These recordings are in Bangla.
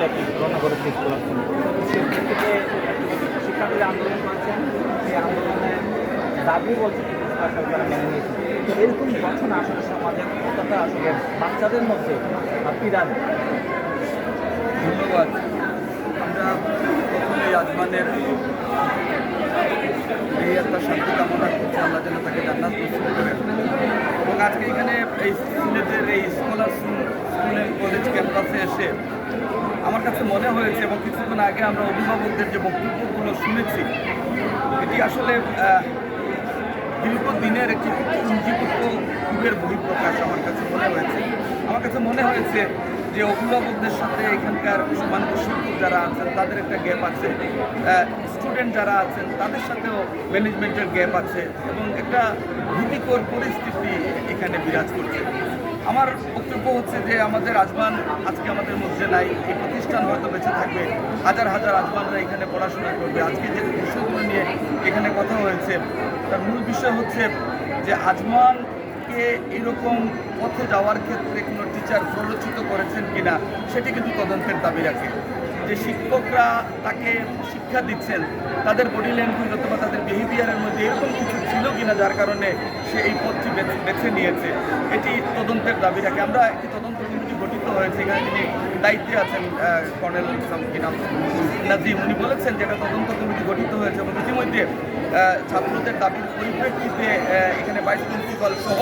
একটি ঘটনা ঘটেছে স্কুল আসছেন থেকে শিক্ষার্থীরা আন্দোলন করেছেন, সেই আন্দোলনের দাবি বলছে কিন্তু সরকার তারা মেনে নিয়েছে। তো এরকম ঘটনা আসলে সমাজের কতটা আসলে বাচ্চাদের মধ্যে পীড়া দেয়? ধন্যবাদ। আমরা প্রথমে আজমানের এই একটা শান্তি কামনা করছি, আল্লাহ যেন তাকে জান্নাত নসিব করেন। এবং আজকে এখানে এই সিলেটের এই স্কুলের কলেজ ক্যাম্পাসে এসে আমার কাছে মনে হয়েছে, এবং কিছুক্ষণ আগে আমরা অভিভাবকদের যে বক্তব্যগুলো শুনেছি, এটি আসলে দীর্ঘদিনের একটি পুঞ্জীভূত যুগের বহিঃপ্রকাশ আমার কাছে মনে হয়েছে। আমার কাছে মনে হয়েছে যে অভিভাবকদের সাথে এখানকার সমান্ত শিক্ষক যারা আছেন তাদের একটা গ্যাপ আছে, স্টুডেন্ট যারা আছেন তাদের সাথেও ম্যানেজমেন্টের গ্যাপ আছে, এবং একটা ভীতিকর পরিস্থিতি এখানে বিরাজ করছে। আমার বক্তব্য হচ্ছে যে আমাদের আজমান আজকে আমাদের মধ্যে নাই, এই প্রতিষ্ঠান হয়তো বেঁচে থাকবে, হাজার হাজার আজমানরা এখানে পড়াশোনা করবে। আজকে যে বিষয়গুলো নিয়ে এখানে কথা হয়েছে তার মূল বিষয় হচ্ছে যে আজমানকে এরকম পথে যাওয়ার ক্ষেত্রে কোনো টিচার প্ররোচিত করেছেন কিনা সেটি কিন্তু তদন্তের দাবি রাখে। যে শিক্ষকরা তাকে শিক্ষা দিচ্ছেন তাদের বডি ল্যাঙ্গুয়েজ অথবা তাদের বিহেভিয়ারের মধ্যে এরকম কিছু ছিল কিনা যার কারণে সে এই পথটি বেছে নিয়েছে, এটি তদন্তের দাবি রাখে। আমরা একটি তদন্ত কমিটি গঠিত হয়েছে, এখানে যিনি দায়িত্বে আছেন কর্নেল নাজিম, উনি বলেছেন যে একটা তদন্ত কমিটি গঠিত হয়েছে এবং ইতিমধ্যে ছাত্রদের দাবির পরিপ্রেক্ষিতে এখানে ভাইস প্রিন্সিপাল সহ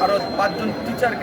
আরও 5 জন টিচারকে